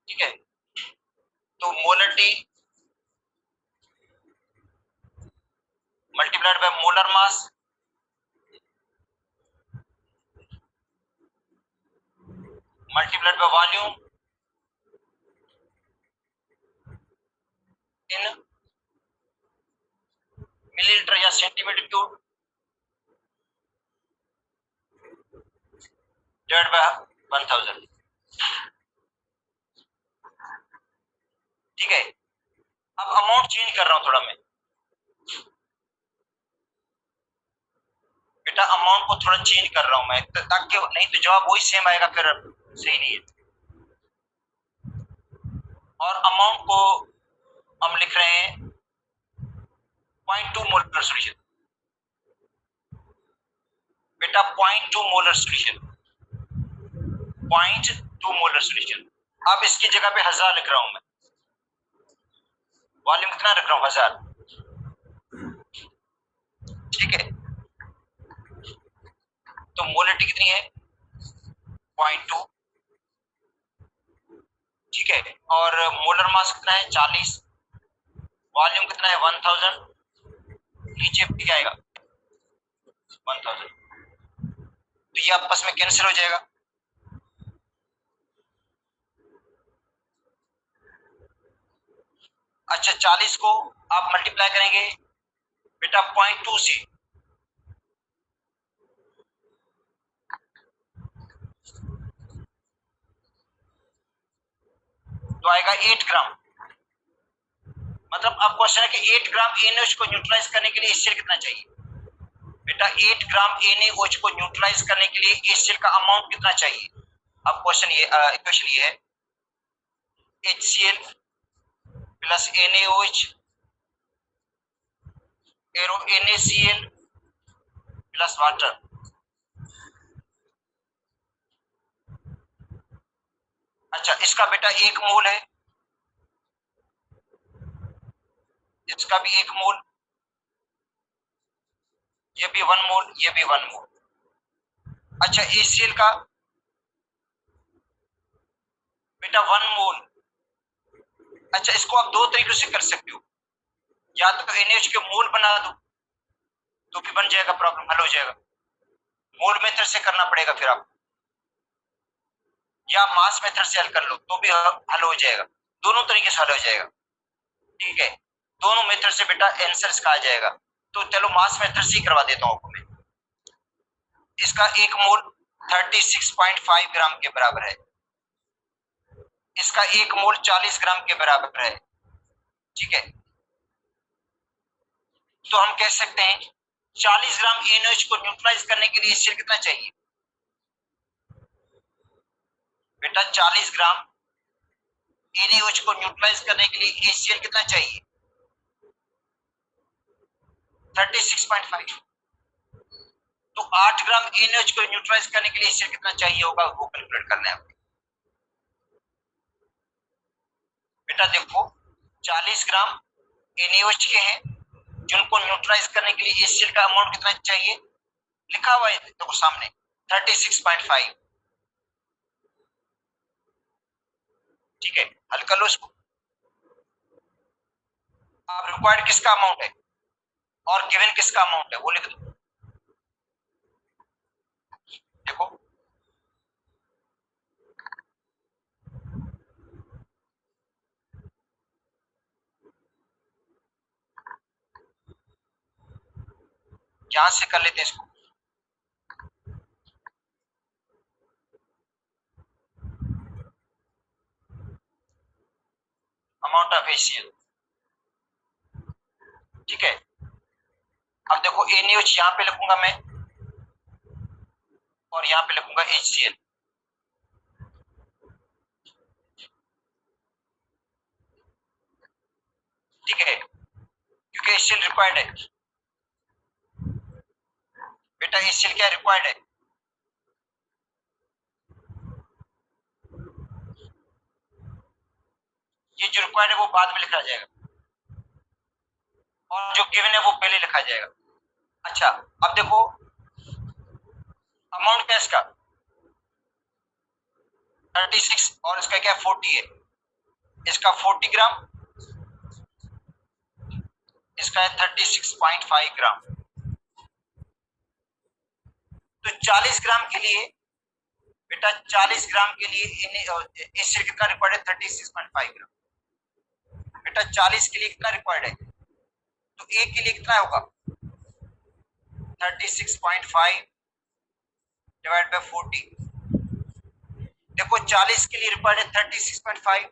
ठीक है, तो molarity multiplied by molar mass multiplied by volume in millilitre या सेंटीमीटर क्यूब डिवाइड बाय 1000, ठीक है। अब अमाउंट चेंज कर रहा हूं थोड़ा मैं, बेटा अमाउंट को थोड़ा चेंज कर रहा हूं मैं ताकि नहीं तो जवाब वही सेम आएगा, फिर सही नहीं है। और अमाउंट को हम लिख रहे हैं 0.2 मोलर सॉल्यूशन, बेटा 0.2 मोलर सॉल्यूशन, 0.2 मोलर सॉल्यूशन। अब इसकी जगह पे 1000 लिख रहा हूं मैं, वॉल्यूम कितना रख रहा हूं 1000, ठीक है। तो मोलरिटी कितनी है 0.2, ठीक है, और मोलर मास कितना है 40, वॉल्यूम कितना है 1000, नीचे भी क्या आएगा 1000, तो ये आपस में कैंसिल हो जाएगा। अच्छा 40 को आप मल्टीप्लाई करेंगे बेटा 0.2 से, तो आएगा 8 ग्राम। मतलब अब क्वेश्चन है कि 8 ग्राम NaOH को न्यूट्रलाइज करने के लिए एसिड कितना चाहिए? बेटा 8 ग्राम NaOH को न्यूट्रलाइज करने के लिए एसिड का अमाउंट कितना चाहिए? अब क्वेश्चन ये इक्वेशन ये है HCl plus NaOH arrow NaCl plus water. अच्छा इसका बेटा 1 मोल है, इसका भी 1 मोल, ये भी 1 मोल, ये भी 1 मोल। अच्छा HCl का बेटा 1 मोल। अच्छा इसको आप दो तरीकों से कर सकते हो, या तो NaOH के मोल बना दो तो भी बन जाएगा, प्रॉब्लम हल हो जाएगा, मोल मेथड से करना पड़ेगा फिर आप, या मास मेथड से हल कर लो तो भी हल हो जाएगा, दोनों तरीके से हल हो जाएगा, ठीक है। दोनों मेथड से बेटा आंसर इसका आ जाएगा, तो चलो मास मेथड से ही करवा देता हूं आपको मैं। इसका 1 मोल 36.5 ग्राम के बराबर है, इसका 1 मोल 40 ग्राम के बराबर है, ठीक है। तो हम कह सकते हैं 40 ग्राम NaOH को न्यूट्रलाइज करने के लिए एसिड कितना चाहिए? बेटा 40 ग्राम NaOH को न्यूट्रलाइज करने के लिए HCl कितना चाहिए? 36.5। तो 8 ग्राम NaOH को न्यूट्रलाइज करने के लिए HCl कितना चाहिए होगा, वो कैलकुलेट करना है। बेटा देखो 40 ग्राम NaOH के हैं, जिनको न्यूट्रलाइज करने के लिए HCl का अमाउंट कितना चाहिए, लिखा हुआ है देखो सामने 36.5। ठीक है, हल कर लो इसको। आप रिक्वायर्ड किसका अमाउंट है और गिवन किसका अमाउंट है वो लिख दो। देखो यहां से कर लेते हैं इसको। अमाउंट ऑफ HCl, ठीक है। अब देखो NaOH यहां पे लिखूंगा मैं और यहां पे लिखूंगा HCl। ठीक है, क्योंकि HCl रिक्वायर्ड है। बेटा HCl क्या रिक्वायर्ड है? ये जो रिक्वायर्ड है वो बाद में लिखा जाएगा और जो गिवन है वो पहले लिखा जाएगा। अच्छा अब देखो अमाउंट क्या है इसका 36 और इसका क्या 40 है। इसका 40 ग्राम, इसका है 36.5 ग्राम। तो 40 ग्राम के लिए बेटा 40 ग्राम के लिए HCl कितना रिक्वायर्ड है 36.5 ग्राम। बेटा 40 के लिए कितना रिक्वायर्ड है, तो एक के लिए कितना होगा 36.5 डिवाइड बाय 40। देखो 40 के लिए रिक्वायर्ड है 36.5,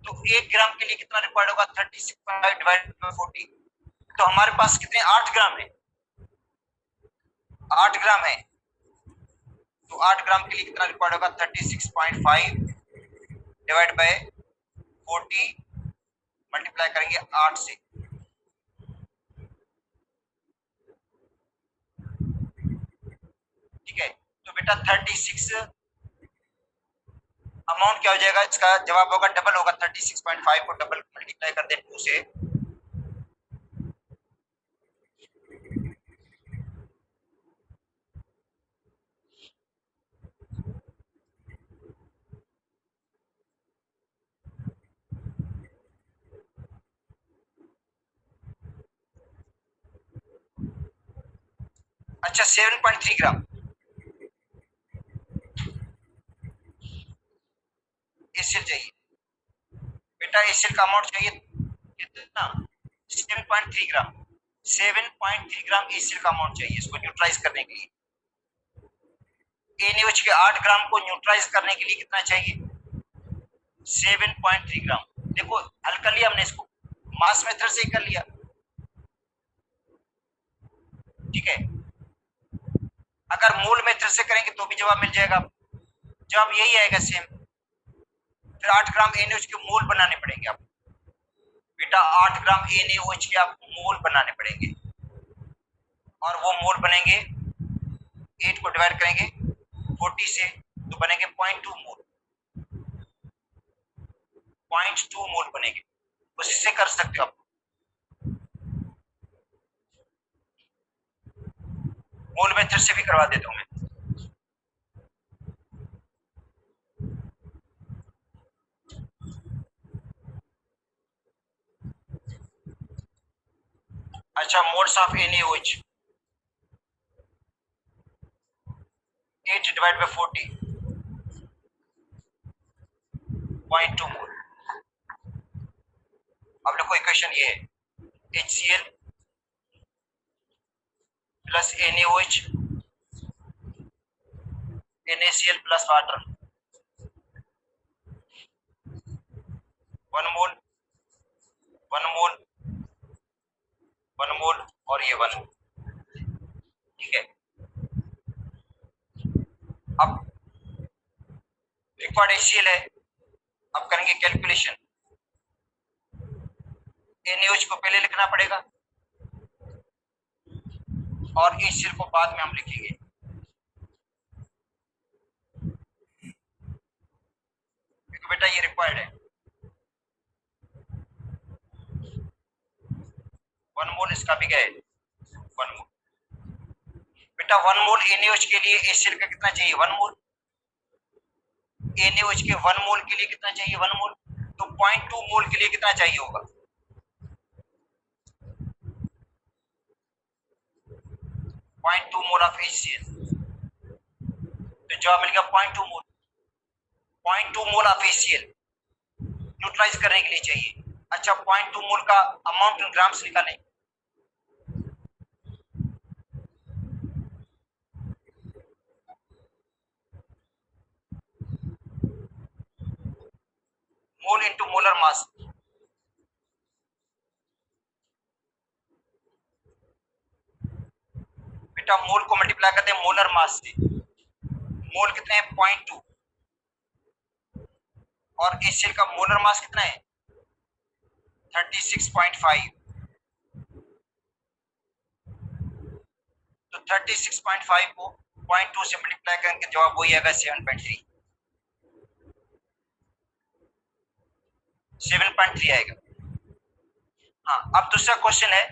तो 1 ग्राम के लिए कितना रिक्वायर्ड होगा 36.5 डिवाइड बाय 40। तो हमारे पास कितने 8 ग्राम है, 8 ग्राम है। तो 8 ग्राम के लिए कितना रिक्वायर्ड होगा 36.5 डिवाइड बाय 40 मल्टीप्लाई करेंगे 8 से। ठीक है, तो बेटा 36 अमाउंट क्या हो जाएगा, इसका जवाब होगा डबल होगा 36.5 को डबल मल्टीप्लाई कर दे 2 से। अच्छा 7.3 ग्राम HCl चाहिए। बेटा HCl का अमाउंट चाहिए कितना 7.3 ग्राम। 7.3 ग्राम HCl का अमाउंट चाहिए इसको न्यूट्रलाइज करने के लिए। NaOH के 8 ग्राम को न्यूट्रलाइज करने के लिए कितना चाहिए 7.3 ग्राम। देखो हल कर लिया हमने इसको, मास मेथड से ही कर लिया। ठीक है, अगर मोल मेथड से करेंगे तो भी जवाब मिल जाएगा, जवाब यही आएगा सेम। फिर 8 ग्राम NaOH के मोल बनाने पड़ेंगे आपको। बेटा 8 ग्राम NaOH के आपको मोल बनाने पड़ेंगे और वो मोल बनेंगे 8 को डिवाइड करेंगे 40 से तो बनेंगे 0.2 मोल, 0.2 मोल बनेंगे। उसी से कर सकते हो आप, मोल मेथड से भी करवा देता हूं मैं। अच्छा moles of NaOH 8 divide by 40 0.2 मोल। अब देखो इक्वेशन ये है HCl plus NaOH NaCl plus water 1 मोल 1 मोल 1 मोल और ये 1 मोल। ठीक है, अब रिक्वायर्ड HCl है। अब करेंगे कैलकुलेशन। NaOH को पहले लिखना पड़ेगा और HCl को बाद में हम लिखेंगे। क्योंकि बेटा ये रिक्वायर्ड है। 1 मोल इसका भी गया है 1 मोल। बेटा 1 मोल NaOH के लिए HCl का कितना चाहिए 1 मोल। NaOH के 1 मोल के लिए कितना चाहिए 1 मोल। तो 0.2 मोल के लिए कितना चाहिए होगा 0.2 मोल ऑफ HCl। तो जवाब मिल गया 0.2 मोल। 0.2 मोल ऑफ HCl न्यूट्रलाइज करने के लिए चाहिए। अच्छा 0.2 मोल का अमाउंट इन ग्राम्स निकालें। Mole into molar mass. बेटा मोल को मल्टीप्लाई करते हैं मोलर मास से। मोल कितने हैं 0.2 और HCl का मोलर मास कितना है 36.5। तो 36.5 को 0.2 से मल्टीप्लाई करके जवाब वही आएगा 7.3। 7.3 आएगा। हाँ अब दूसरा क्वेश्चन है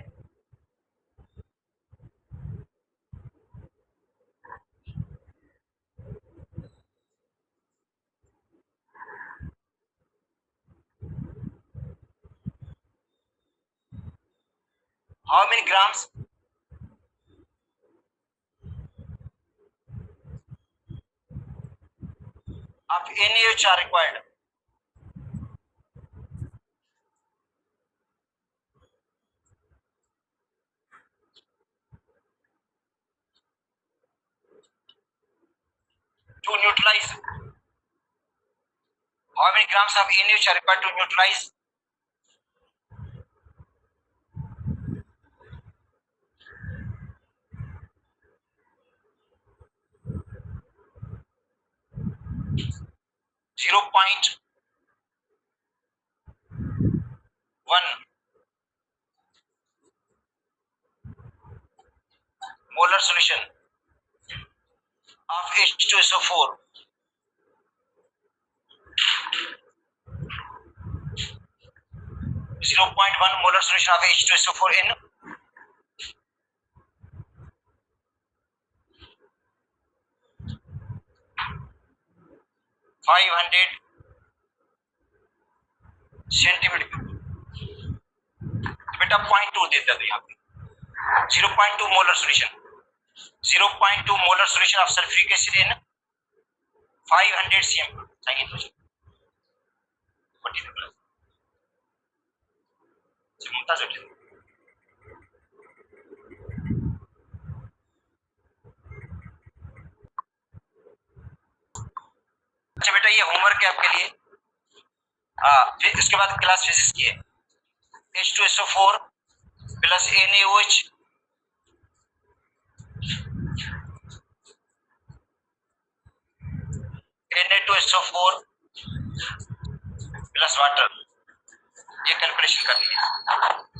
how many grams of NaOH are required। to neutralize how many grams of NaOH are required to neutralize 0.1 molar solution of H2SO4 0.1 molar solution of H2SO4 in 500 centimetre. बेटा 0.2 देता था यहाँ पे 0.2 molar solution 0.2 molar solution of sulphuric acid in 500 cm चाहिए तो मुमताज। अच्छा बेटा ये होमवर्क है आपके लिए। फिर इसके बाद क्लास फिजिक्स की है। H2SO4 plus NaOH Na2SO4 plus water, ये कैलकुलेशन कर लीजिए।